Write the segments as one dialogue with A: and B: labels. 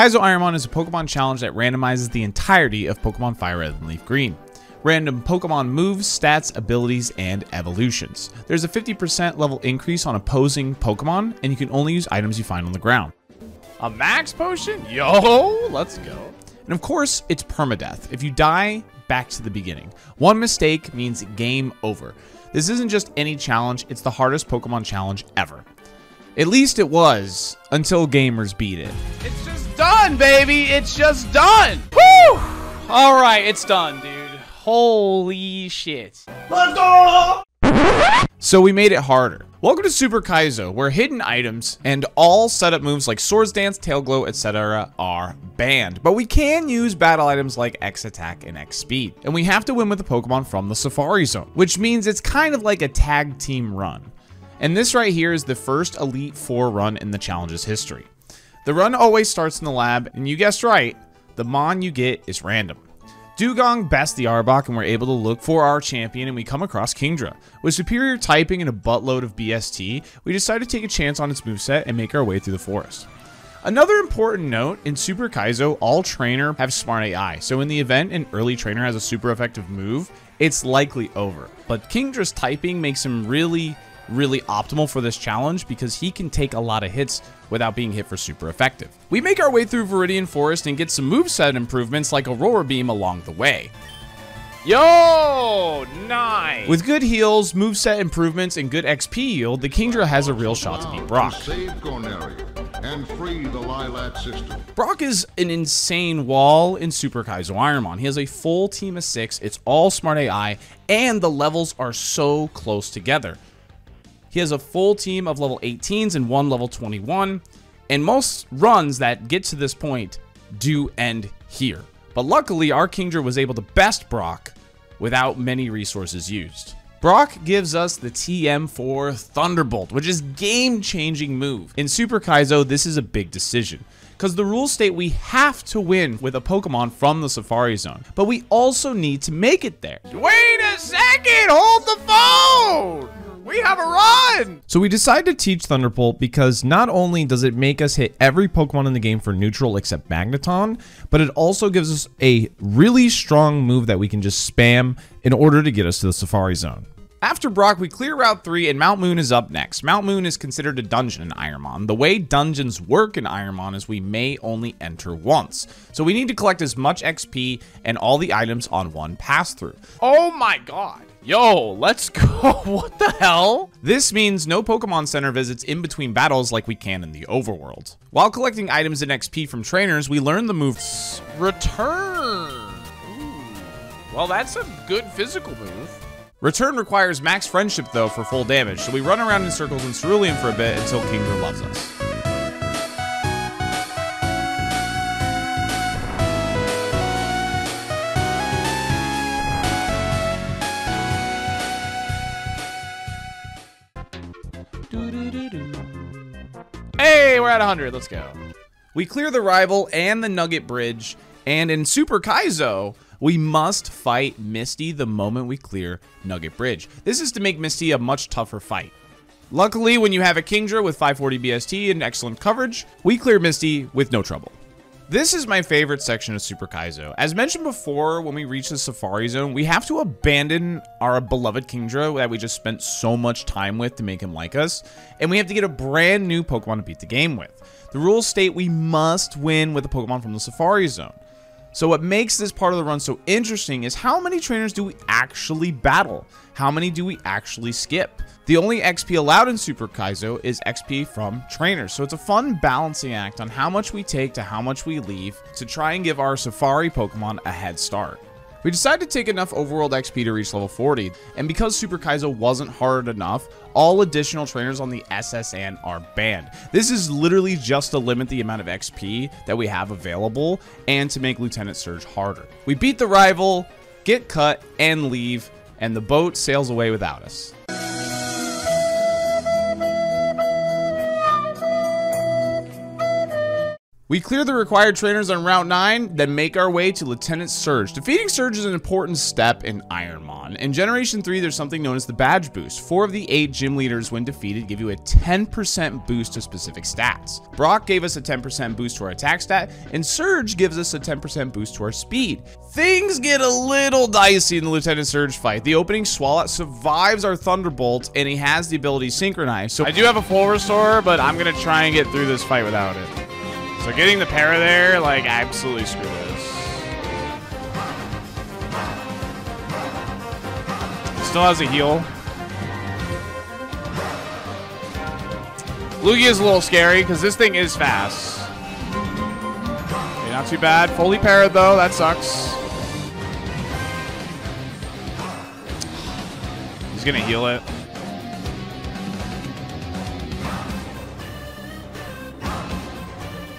A: Kaizo ironMON is a Pokemon challenge that randomizes the entirety of Pokemon Fire Red and Leaf Green. Random Pokemon moves, stats, abilities, and evolutions. There's a 50% level increase on opposing Pokemon, and you can only use items you find on the ground. A max potion? Yo, let's go. And of course, it's permadeath. If you die, back to the beginning. One mistake means game over. This isn't just any challenge, it's the hardest Pokemon challenge ever. At least it was, until gamers beat it. It's just done, baby! It's just done! Woo! Alright, it's done, dude. Holy shit. Let's go! So we made it harder. Welcome to Super Kaizo, where hidden items and all setup moves like Swords Dance, Tail Glow, etc. are banned. But we can use battle items like X Attack and X Speed. And we have to win with the Pokemon from the Safari Zone, which means it's kind of like a tag team run. And this right here is the first Elite Four run in the challenge's history. The run always starts in the lab, and you guessed right, the Mon you get is random. Dugong bests the Arbok, and we're able to look for our champion, and we come across Kingdra. With superior typing and a buttload of BST, we decide to take a chance on its moveset and make our way through the forest. Another important note, in Super Kaizo, all trainer have smart AI, so in the event an early trainer has a super effective move, it's likely over. But Kingdra's typing makes him really optimal for this challenge because he can take a lot of hits without being hit for super effective. We make our way through Viridian Forest and get some moveset improvements like Aurora Beam along the way. Yo, nice! With good heals, moveset improvements, and good XP yield, the Kingdra has a real shot to beat Brock. And free the Lilac system. Brock is an insane wall in Super Kaizo ironMON. He has a full team of 6, it's all smart AI, and the levels are so close together. He has a full team of level 18s and one level 21, and most runs that get to this point do end here. But luckily, our Kingdra was able to best Brock without many resources used. Brock gives us the TM4 Thunderbolt, which is a game-changing move. In Super Kaizo, this is a big decision, because the rules state we have to win with a Pokemon from the Safari Zone, but we also need to make it there. Wait a second! Hold the phone! We have a run! So we decided to teach Thunderbolt because not only does it make us hit every Pokemon in the game for neutral except Magneton, but it also gives us a really strong move that we can just spam in order to get us to the Safari Zone. After Brock, we clear Route 3 and Mount Moon is up next. Mount Moon is considered a dungeon in ironMON. The way dungeons work in ironMON is we may only enter once. So we need to collect as much XP and all the items on one pass through. Oh my god. Yo, let's go. What the hell? This means no Pokemon Center visits in between battles like we can in the overworld. While collecting items and XP from trainers, we learn the move Return. Ooh. Well, that's a good physical move. Return requires max friendship though for full damage, so we run around in circles in Cerulean for a bit until Kingdra loves us. Hey, we're at 100, let's go. We clear the rival and the Nugget Bridge, and in Super Kaizo, we must fight Misty the moment we clear Nugget Bridge. This is to make Misty a much tougher fight. Luckily, when you have a Kingdra with 540 BST and excellent coverage, we clear Misty with no trouble. This is my favorite section of Super Kaizo. As mentioned before, when we reach the Safari Zone, we have to abandon our beloved Kingdra that we just spent so much time with to make him like us, and we have to get a brand new Pokemon to beat the game with. The rules state we must win with a Pokemon from the Safari Zone. So what makes this part of the run so interesting is how many trainers do we actually battle? How many do we actually skip? The only XP allowed in Super Kaizo is XP from trainers, so it's a fun balancing act on how much we take to how much we leave to try and give our Safari Pokemon a head start. We decided to take enough overworld XP to reach level 40, and because Super Kaizo wasn't hard enough, all additional trainers on the SSN are banned. This is literally just to limit the amount of XP that we have available and to make Lieutenant Surge harder. We beat the rival, get cut, and leave, and the boat sails away without us. We clear the required trainers on Route 9, then make our way to Lieutenant Surge. Defeating Surge is an important step in ironMON. In Generation 3, there's something known as the Badge Boost. 4 of the 8 gym leaders, when defeated, give you a 10% boost to specific stats. Brock gave us a 10% boost to our attack stat, and Surge gives us a 10% boost to our speed. Things get a little dicey in the Lieutenant Surge fight. The opening Swalot survives our Thunderbolt, and he has the ability Synchronize. So I do have a full restore, but I'm gonna try and get through this fight without it. So getting the para there, like, absolutely screw this. Still has a heal. Lugia is a little scary because this thing is fast. Okay, not too bad. Fully parried though, that sucks. He's gonna heal it.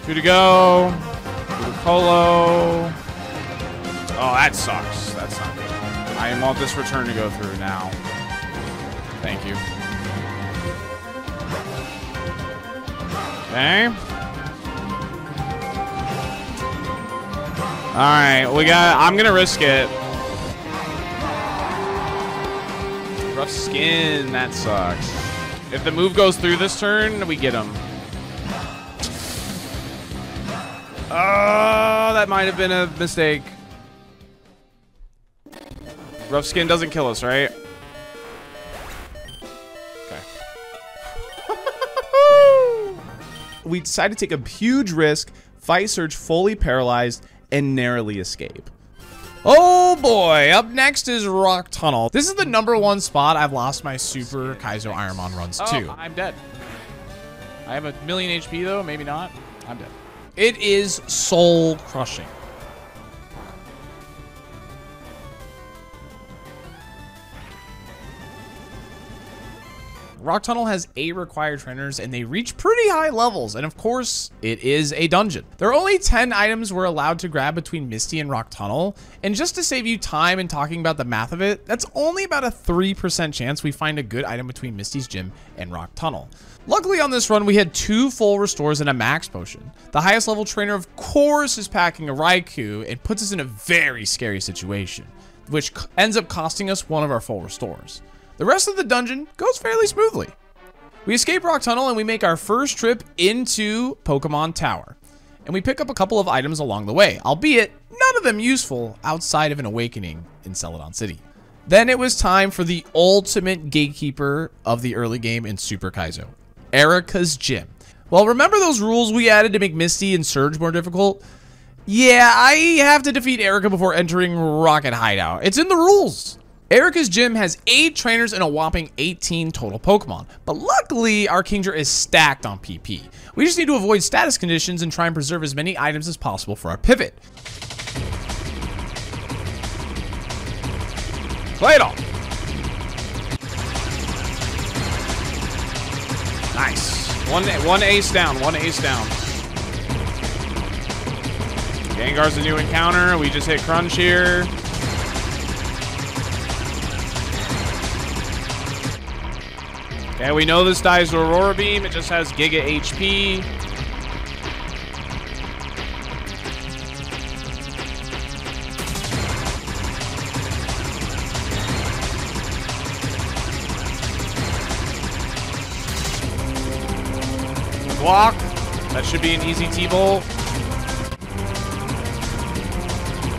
A: Two to go. Colo. Oh, that sucks. That's not good. I want this return to go through now. Thank you. Okay. Alright, I'm gonna risk it. Rough skin, that sucks. If the move goes through this turn, we get him. Oh, that might have been a mistake. Rough skin doesn't kill us, right? Okay. We decided to take a huge risk, fight Surge fully paralyzed, and narrowly escape. Oh boy, up next is Rock Tunnel. This is the #1 spot I've lost my Super Kaizo ironMON runs to. Oh, I'm dead. I have a million HP though, maybe not. I'm dead. It is soul crushing. Rock Tunnel has 8 required trainers and they reach pretty high levels, and of course, it is a dungeon. There are only 10 items we're allowed to grab between Misty and Rock Tunnel, and just to save you time in talking about the math of it, that's only about a 3% chance we find a good item between Misty's gym and Rock Tunnel. Luckily on this run, we had 2 full restores and a max potion. The highest level trainer, of course, is packing a Raikou and puts us in a very scary situation, which ends up costing us one of our full restores. The rest of the dungeon goes fairly smoothly. We escape Rock Tunnel and we make our first trip into Pokemon Tower. And we pick up a couple of items along the way, albeit none of them useful outside of an awakening in Celadon City. Then it was time for the ultimate gatekeeper of the early game in Super Kaizo, Erika's gym. Well, remember those rules we added to make Misty and Surge more difficult? Yeah, I have to defeat Erika before entering Rocket Hideout. It's in the rules. Erika's gym has 8 trainers and a whopping 18 total Pokemon, but luckily our Kingdra is stacked on PP. We just need to avoid status conditions and try and preserve as many items as possible for our pivot. Play it all. Nice. One ace down, one ace down. Gengar's a new encounter. We just hit Crunch here. Okay, we know this dies to Aurora Beam. It just has Giga HP. Block. That should be an easy T-Bolt.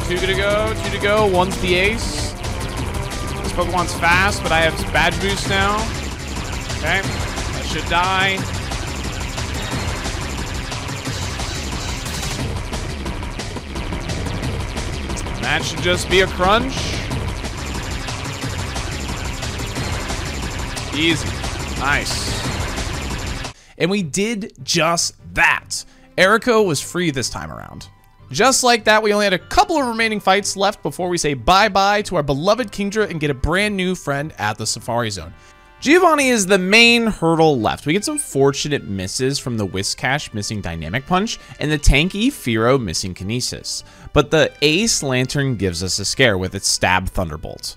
A: 2 to go, 2 to go. 1's the ace. This Pokemon's fast, but I have Badge Boost now. Okay, that should die. That should just be a Crunch. Easy. Nice. And we did just that. Erika was free this time around. Just like that, we only had a couple of remaining fights left before we say bye-bye to our beloved Kingdra and get a brand new friend at the Safari Zone. Giovanni is the main hurdle left. We get some fortunate misses from the Whiscash missing Dynamic Punch and the tanky Fearow missing Kinesis. But the Ace Lantern gives us a scare with its Stab Thunderbolt.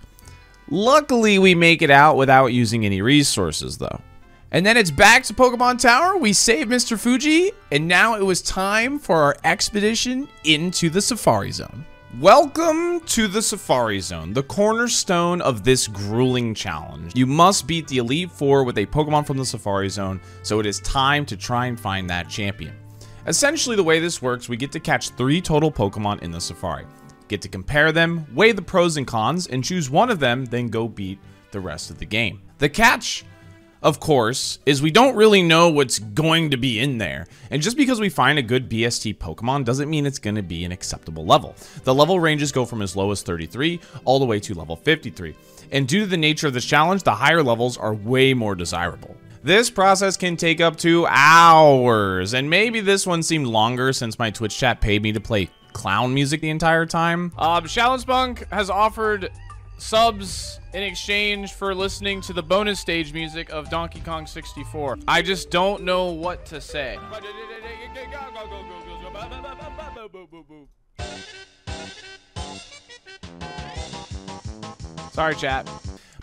A: Luckily, we make it out without using any resources though. And then it's back to Pokemon Tower. We saved Mr. Fuji, and now it was time for our expedition into the Safari Zone. Welcome to the Safari Zone, the cornerstone of this grueling challenge. You must beat the Elite Four with a Pokemon from the Safari Zone, so it is time to try and find that champion. Essentially, the way this works, we get to catch 3 total Pokemon in the Safari. Get to compare them, weigh the pros and cons, and choose one of them, then go beat the rest of the game. The catch, of course, is we don't really know what's going to be in there. And just because we find a good BST Pokemon doesn't mean it's going to be an acceptable level. The level ranges go from as low as 33 all the way to level 53. And due to the nature of this challenge, the higher levels are way more desirable. This process can take up to hours, and maybe this one seemed longer since my Twitch chat paid me to play clown music the entire time. Shallonspunk has offered subs in exchange for listening to the bonus stage music of Donkey Kong 64. I just don't know what to say. Sorry, chat.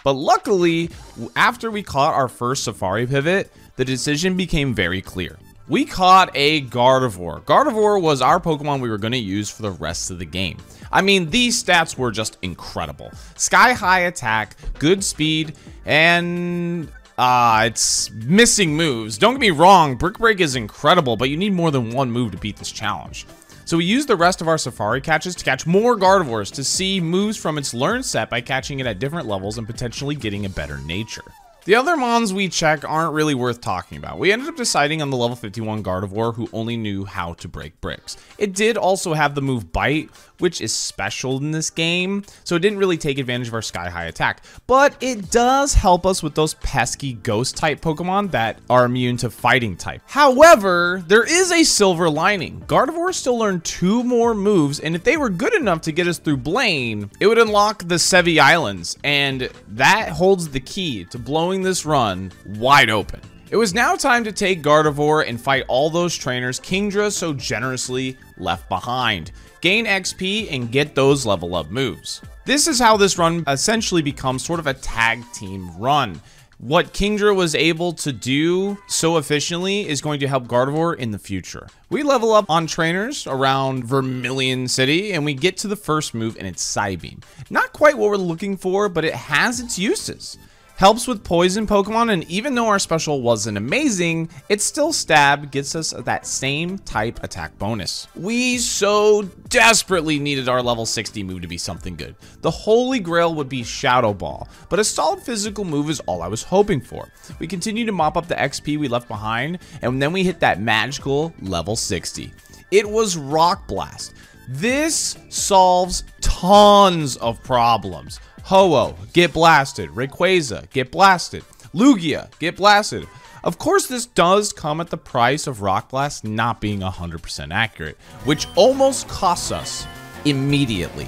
A: But luckily, after we caught our first Safari pivot, the decision became very clear. We caught a Gardevoir. Gardevoir was our Pokemon we were going to use for the rest of the game. I mean, these stats were just incredible. Sky-high attack, good speed, and it's missing moves. Don't get me wrong, Brick Break is incredible, but you need more than one move to beat this challenge. So we used the rest of our Safari catches to catch more Gardevoirs to see moves from its learn set by catching it at different levels and potentially getting a better nature. The other mons we check aren't really worth talking about. We ended up deciding on the level 51 Gardevoir who only knew how to break bricks. It did also have the move Bite, which is special in this game, so it didn't really take advantage of our sky-high attack. But it does help us with those pesky ghost-type Pokemon that are immune to fighting type. However, there is a silver lining. Gardevoir still learned 2 more moves, and if they were good enough to get us through Blaine, it would unlock the Sevi Islands, and that holds the key to blowing this run wide open. It was now time to take Gardevoir and fight all those trainers Kingdra so generously left behind. Gain XP and get those level up moves. This is how this run essentially becomes sort of a tag team run. What Kingdra was able to do so efficiently is going to help Gardevoir in the future. We level up on trainers around Vermilion City and we get to the first move and it's Psybeam. Not quite what we're looking for, but it has its uses. Helps with poison Pokemon, and even though our special wasn't amazing, it's still stab, gets us that same type attack bonus. We so desperately needed our level 60 move to be something good. The holy grail would be Shadow Ball, but a solid physical move is all I was hoping for. We continue to mop up the XP we left behind, and then we hit that magical level 60. It was Rock Blast. This solves tons of problems. Ho-Oh, get blasted. Rayquaza, get blasted. Lugia, get blasted. Of course, this does come at the price of Rock Blast not being 100% accurate, which almost costs us immediately.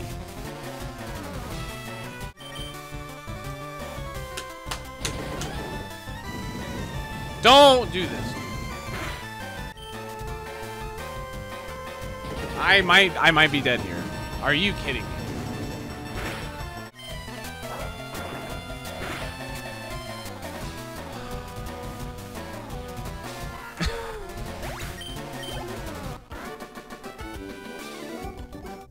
A: Don't do this. I might be dead here. Are you kidding me?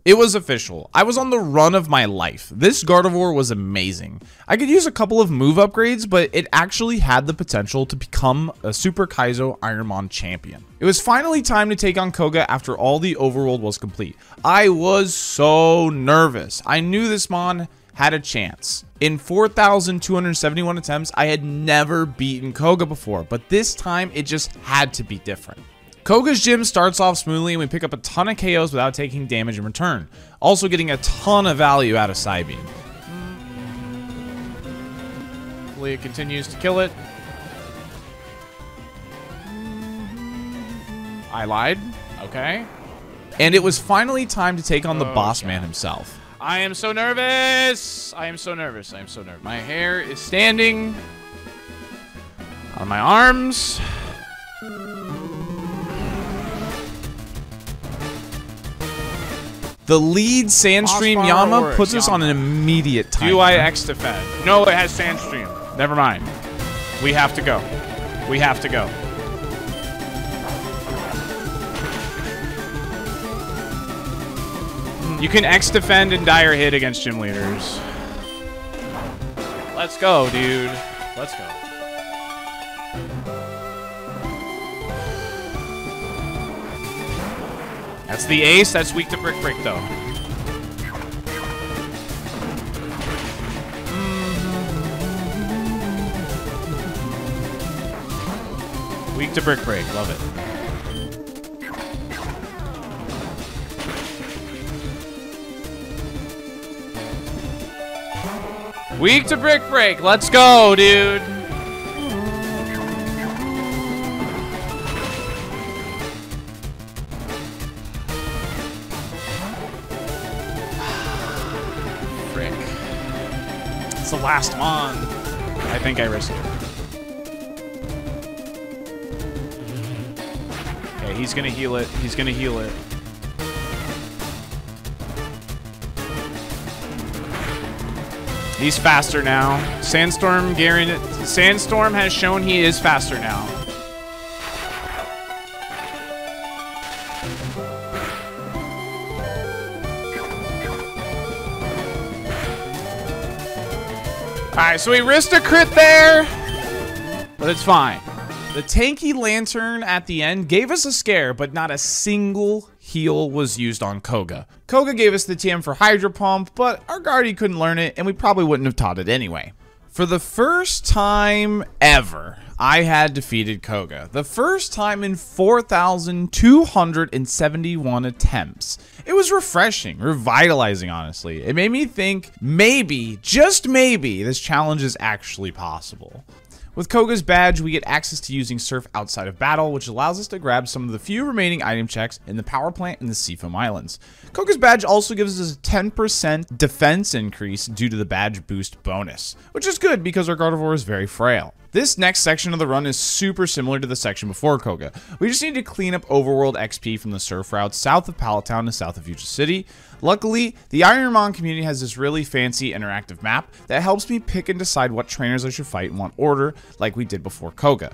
A: It was official. I was on the run of my life. This Gardevoir was amazing. I could use a couple of move upgrades, but it actually had the potential to become a Super Kaizo ironMON champion. It was finally time to take on Koga after all the overworld was complete. I was so nervous. I knew this Mon had a chance. In 4,271 attempts, I had never beaten Koga before, but this time it just had to be different. Koga's gym starts off smoothly and we pick up a ton of KOs without taking damage in return. Also getting a ton of value out of Psybeam. Leah continues to kill it. I lied. Okay. And it was finally time to take on the boss man himself. I am so nervous. I am so nervous. I am so nervous. My hair is standing on my arms. The lead Sandstream Yama puts us on an immediate timer. Do I X defend? No, it has Sandstream. Never mind. We have to go. We have to go. You can X defend and dire hit against gym leaders. Let's go, dude. Let's go. That's the ace. That's weak to brick break, though. Weak to brick break. Love it. Weak to brick break. Let's go, dude. Frick. It's the last mon. I think I risked it. Okay, he's gonna heal it. He's gonna heal it. He's faster now. Sandstorm has shown he is faster now. Alright, so we risked a crit there, but it's fine. The tanky lantern at the end gave us a scare, but not a single heal was used on Koga. Koga gave us the TM for Hydro Pump, but our Guardy couldn't learn it, and we probably wouldn't have taught it anyway. For the first time ever, I had defeated Koga. The first time in 4,271 attempts. It was refreshing, revitalizing, honestly. It made me think maybe, just maybe, this challenge is actually possible. With Koga's badge, we get access to using Surf outside of battle, which allows us to grab some of the few remaining item checks in the power plant in the Seafoam Islands. Koga's badge also gives us a 10% defense increase due to the badge boost bonus, which is good because our Gardevoir is very frail. This next section of the run is super similar to the section before Koga. We just need to clean up overworld XP from the surf routes south of Palatown and south of Fuchsia City. Luckily, the ironMON community has this really fancy interactive map that helps me pick and decide what trainers I should fight in what order, like we did before Koga,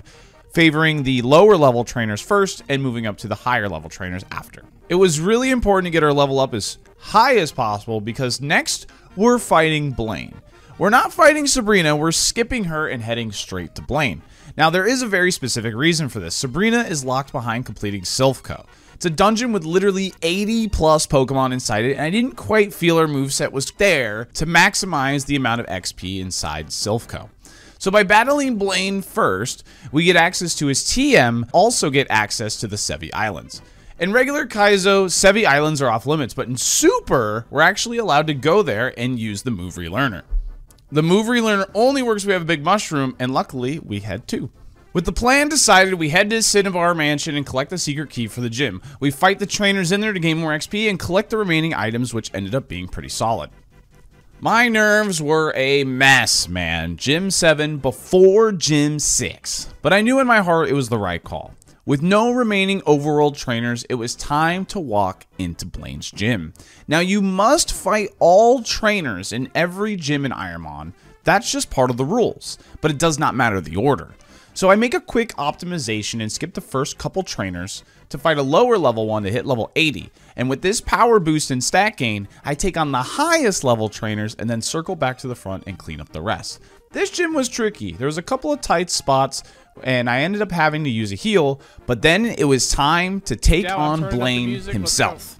A: favoring the lower level trainers first and moving up to the higher level trainers after. It was really important to get our level up as high as possible because next we're fighting Blaine. We're not fighting Sabrina, we're skipping her and heading straight to Blaine. Now there is a very specific reason for this. Sabrina is locked behind completing Silph.Co. It's a dungeon with literally 80 plus Pokemon inside it, and I didn't quite feel our moveset was there to maximize the amount of XP inside Silph.Co. So by battling Blaine first, we get access to his TM, also get access to the Sevi Islands. In regular Kaizo, Sevi Islands are off limits, but in Super, we're actually allowed to go there and use the Move Relearner. The Move Relearner only works if we have a big mushroom, and luckily, we had two. With the plan decided, we head to Cinnabar Mansion and collect the secret key for the gym. We fight the trainers in there to gain more XP and collect the remaining items, which ended up being pretty solid. My nerves were a mess, man. Gym 7 before Gym 6. But I knew in my heart it was the right call. With no remaining overworld trainers, it was time to walk into Blaine's gym. Now, you must fight all trainers in every gym in ironMON. That's just part of the rules, but it does not matter the order. So I make a quick optimization and skip the first couple trainers to fight a lower level one to hit level 80. And with this power boost and stat gain, I take on the highest level trainers and then circle back to the front and clean up the rest. This gym was tricky. There was a couple of tight spots and I ended up having to use a heal, but then it was time to take on Blaine himself.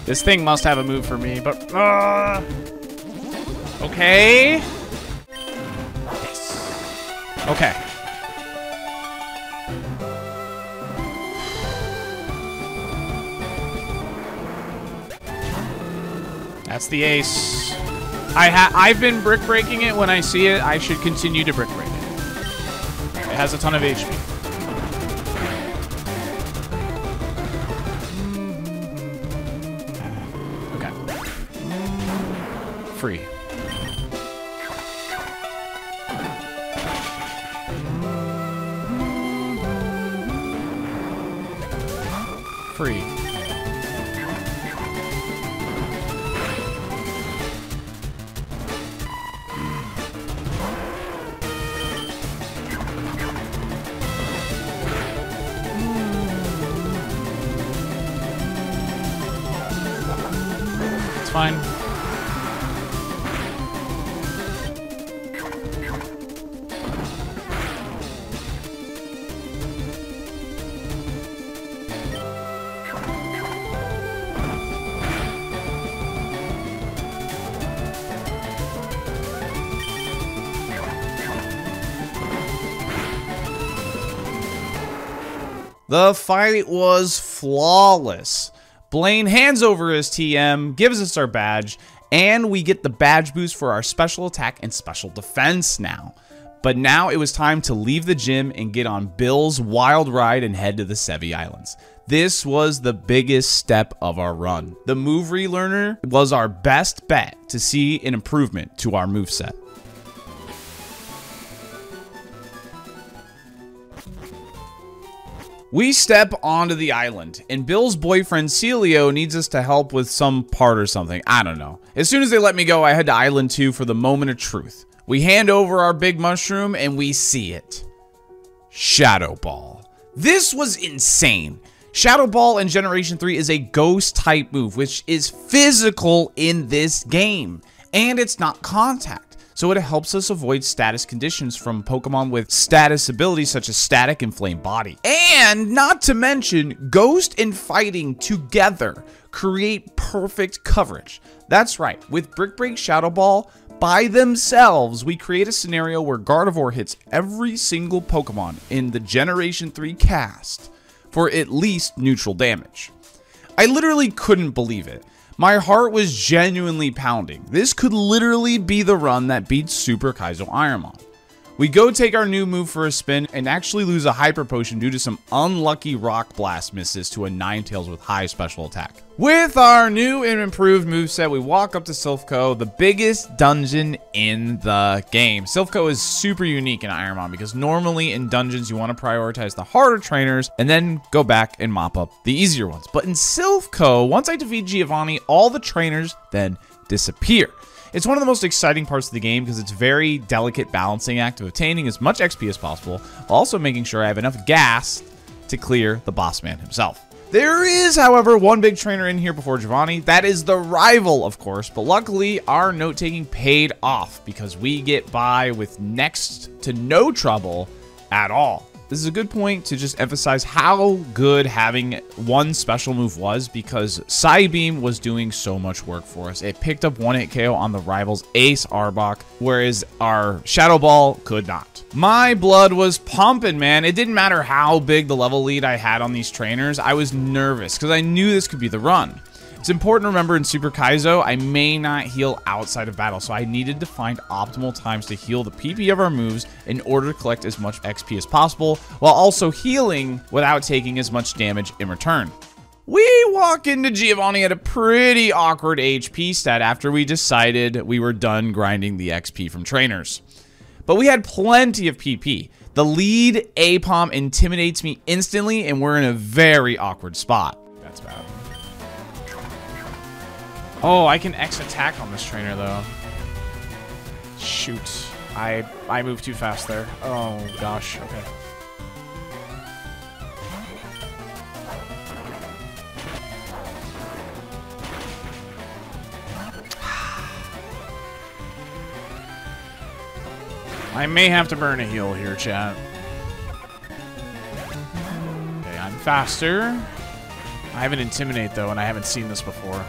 A: This thing must have a move for me, but okay. Yes. Okay. That's the ace. I've been brick breaking it when I see it. I should continue to brick break it. It has a ton of HP. Free. free. It's fine. The fight was flawless. Blaine hands over his TM, gives us our badge, and we get the badge boost for our special attack and special defense now. But now it was time to leave the gym and get on Bill's wild ride and head to the Sevi Islands. This was the biggest step of our run. The move relearner was our best bet to see an improvement to our moveset. We step onto the island, and Bill's boyfriend Celio needs us to help with some part or something. I don't know. As soon as they let me go, I head to Island 2 for the moment of truth. We hand over our big mushroom, and we see it. Shadow Ball. This was insane. Shadow Ball in Generation 3 is a ghost-type move, which is physical in this game, and it's not contact. So it helps us avoid status conditions from Pokemon with status abilities such as Static and Flame Body. And not to mention, Ghost and Fighting together create perfect coverage. That's right, with Brick Break Shadow Ball, by themselves, we create a scenario where Gardevoir hits every single Pokemon in the Generation 3 cast for at least neutral damage. I literally couldn't believe it. My heart was genuinely pounding. This could literally be the run that beats Super Kaizo ironMON. We go take our new move for a spin and actually lose a Hyper Potion due to some unlucky Rock Blast misses to a Ninetales with high special attack. With our new and improved moveset, we walk up to Silphco, the biggest dungeon in the game. Silphco is super unique in ironMON because normally in dungeons you want to prioritize the harder trainers and then go back and mop up the easier ones. But in Silphco, once I defeat Giovanni, all the trainers then disappear. It's one of the most exciting parts of the game because it's a very delicate balancing act of obtaining as much XP as possible, while also making sure I have enough gas to clear the boss man himself. There is, however, one big trainer in here before Giovanni. That is the rival, of course, but luckily our note-taking paid off because we get by with next to no trouble at all. This is a good point to just emphasize how good having one special move was because Psybeam was doing so much work for us. It picked up 1-hit KO on the rival's Ace Arbok, whereas our Shadow Ball could not. My blood was pumping, man. It didn't matter how big the level lead I had on these trainers. I was nervous because I knew this could be the run. It's important to remember in Super Kaizo, I may not heal outside of battle, so I needed to find optimal times to heal the PP of our moves in order to collect as much XP as possible, while also healing without taking as much damage in return. We walk into Giovanni at a pretty awkward HP stat after we decided we were done grinding the XP from trainers. But we had plenty of PP. The lead APOM intimidates me instantly, and we're in a very awkward spot. That's bad. Oh, I can X attack on this trainer, though. Shoot. I moved too fast there. Oh, gosh. Okay. I may have to burn a heal here, chat. Okay, I'm faster. I have an Intimidate, though, and I haven't seen this before.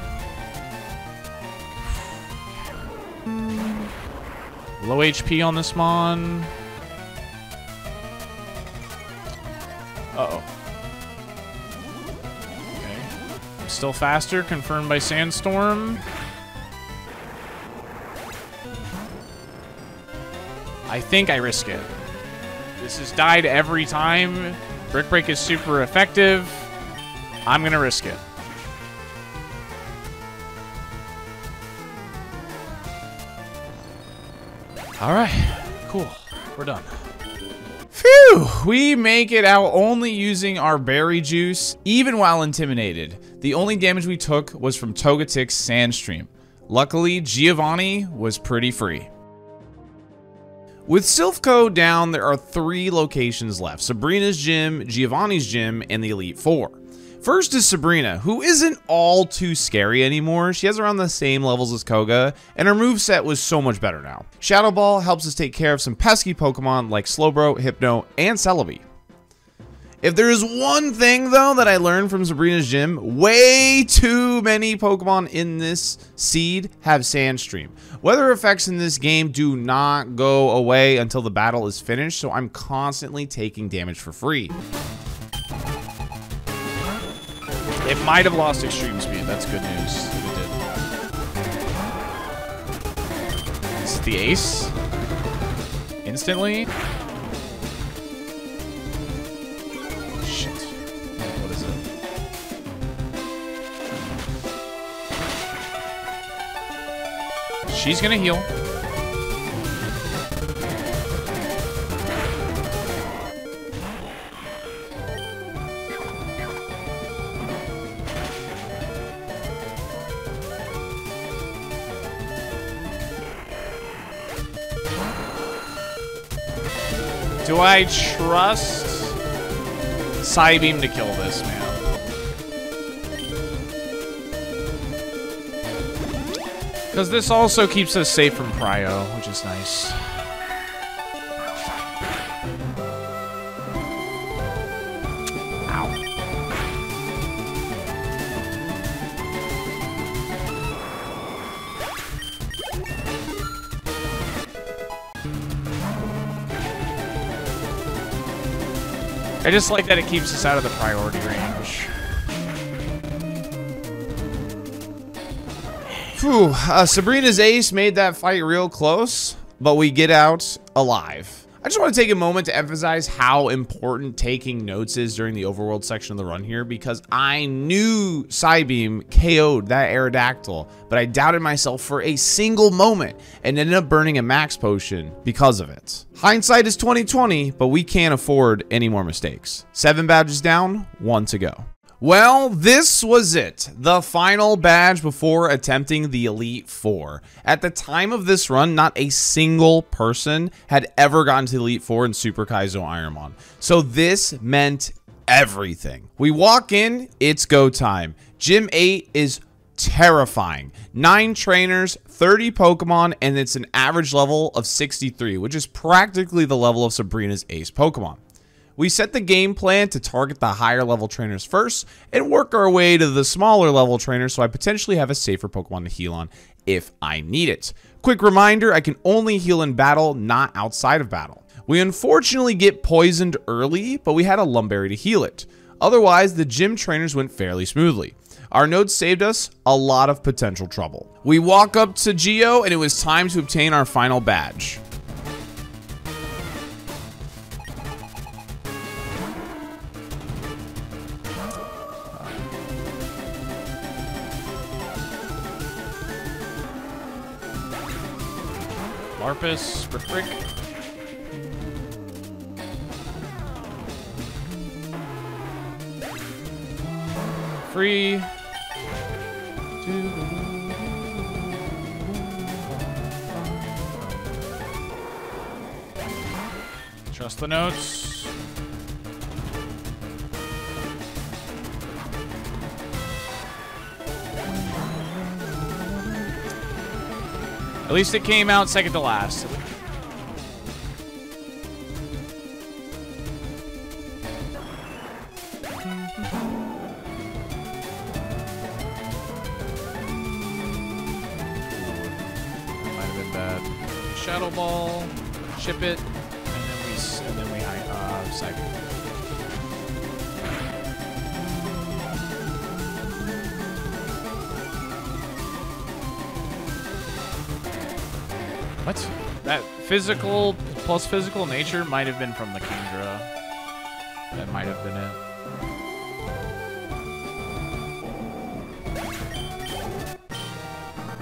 A: Low HP on this Mon. Uh-oh. Okay. I'm still faster, confirmed by Sandstorm. I think I risk it. This has died every time. Brick Break is super effective. I'm gonna risk it. All right, cool. We're done. Phew, we make it out only using our berry juice, even while intimidated. The only damage we took was from Togetic's Sandstream. Luckily, Giovanni was pretty free. With Silphco down, there are 3 locations left: Sabrina's gym, Giovanni's gym, and the Elite Four. First is Sabrina, who isn't all too scary anymore. She has around the same levels as Koga, and her moveset was so much better now. Shadow Ball helps us take care of some pesky Pokemon like Slowbro, Hypno, and Celebi. If there is one thing, though, that I learned from Sabrina's gym, way too many Pokemon in this seed have Sandstream. Weather effects in this game do not go away until the battle is finished, so I'm constantly taking damage for free. It might have lost extreme speed. That's good news. It did. This is the ace. Instantly. Shit. What is it? She's gonna heal. Do I trust Psybeam to kill this, man? Because this also keeps us safe from Cryo, which is nice. Ow. I just like that it keeps us out of the priority range. Phew, Sabrina's ace made that fight real close, but we get out alive. I just want to take a moment to emphasize how important taking notes is during the overworld section of the run here, because I knew Psybeam KO'd that Aerodactyl, but I doubted myself for a single moment and ended up burning a max potion because of it. Hindsight is 20/20, but we can't afford any more mistakes. 7 badges down, 1 to go. Well, this was it. The final badge before attempting the Elite Four. At the time of this run, not a single person had ever gotten to the Elite Four in Super Kaizo ironMON. So this meant everything. We walk in, it's go time. Gym 8 is terrifying. 9 trainers, 30 Pokemon, and it's an average level of 63, which is practically the level of Sabrina's ace Pokemon. We set the game plan to target the higher level trainers first and work our way to the smaller level trainers so I potentially have a safer Pokemon to heal on if I need it. Quick reminder, I can only heal in battle, not outside of battle. We unfortunately get poisoned early, but we had a Lumberry to heal it. Otherwise, the gym trainers went fairly smoothly. Our notes saved us a lot of potential trouble. We walk up to Geo and it was time to obtain our final badge. Larpus, Brick. Free. Trust the notes. At least it came out second to last. Might have been bad. Shadow Ball, ship it, and then we cycle. What? That physical plus physical nature might have been from the Kingdra. That might have been it.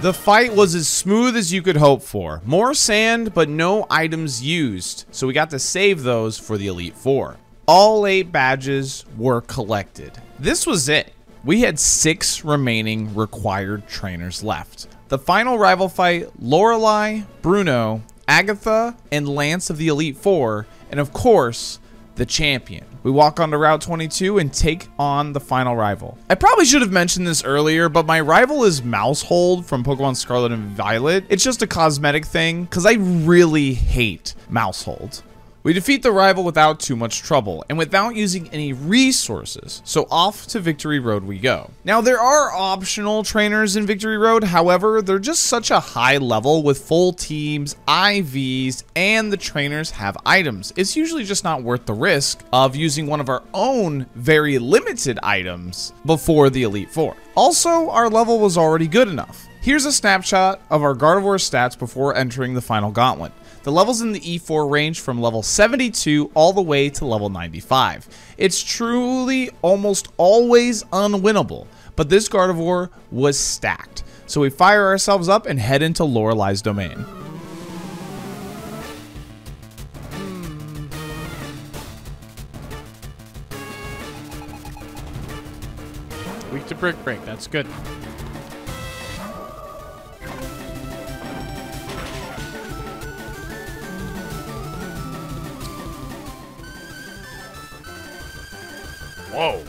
A: The fight was as smooth as you could hope for. More sand, but no items used, so we got to save those for the Elite Four. All 8 badges were collected. This was it. We had 6 remaining required trainers left. The final rival fight, Lorelei, Bruno, Agatha, and Lance of the Elite Four, and of course, the champion. We walk onto Route 22 and take on the final rival. I probably should have mentioned this earlier, but my rival is Mousehold from Pokemon Scarlet and Violet. It's just a cosmetic thing, because I really hate Mousehold. We defeat the rival without too much trouble, and without using any resources, so off to Victory Road we go. Now, there are optional trainers in Victory Road, however, they're just such a high level with full teams, IVs, and the trainers have items. It's usually just not worth the risk of using one of our own very limited items before the Elite Four. Also, our level was already good enough. Here's a snapshot of our Gardevoir stats before entering the final gauntlet. The levels in the E4 range from level 72 all the way to level 95. It's truly almost always unwinnable, but this Gardevoir was stacked. So we fire ourselves up and head into Lorelei's domain.
B: Weak to Brick Break, that's good. Whoa.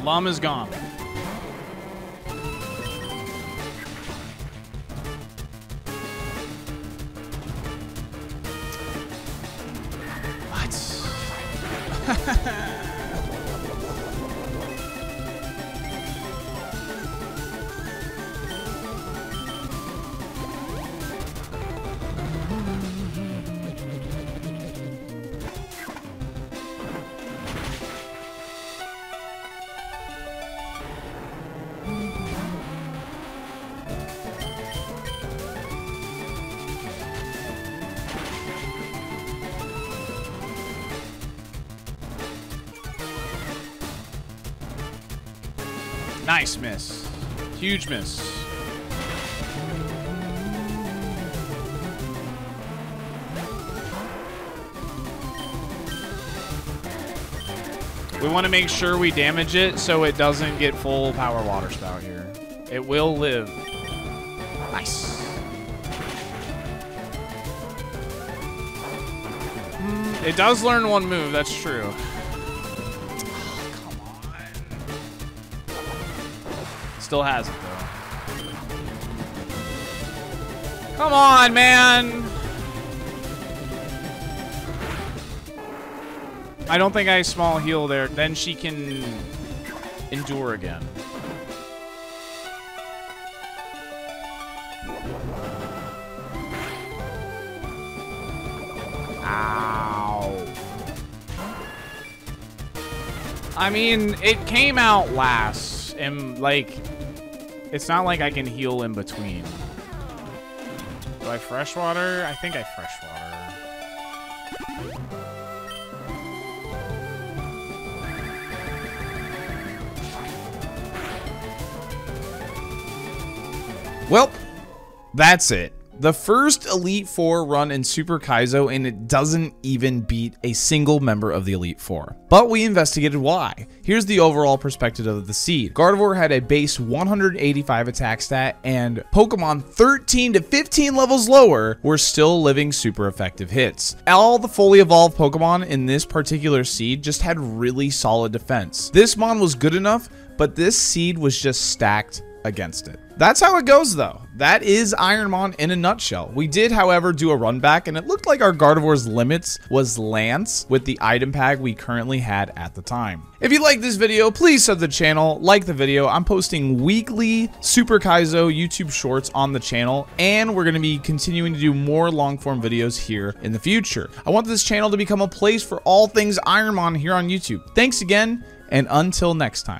B: Llama's gone. Nice miss. Huge miss. We want to make sure we damage it so it doesn't get full power water spout here. It will live. Nice. It does learn one move, that's true. Still has it though. Come on, man. I don't think I small heal there. Then she can endure again. Ow. I mean, it came out last and like it's not like I can heal in between. Do I freshwater? I think I freshwater.
A: Well, that's it. The first Elite Four run in Super Kaizo, and it doesn't even beat a single member of the Elite Four. But we investigated why. Here's the overall perspective of the seed. Gardevoir had a base 185 attack stat, and Pokemon 13 to 15 levels lower were still living super effective hits. All the fully evolved Pokemon in this particular seed just had really solid defense. This Mon was good enough, but this seed was just stacked against it. That's how it goes though. That is ironMON in a nutshell. We did, however, do a run back and it looked like our Gardevoir's limits was Lance with the item pack we currently had at the time. If you like this video, please sub to the channel, like the video. I'm posting weekly Super Kaizo YouTube shorts on the channel, and we're going to be continuing to do more long form videos here in the future. I want this channel to become a place for all things ironMON here on YouTube. Thanks again, and until next time.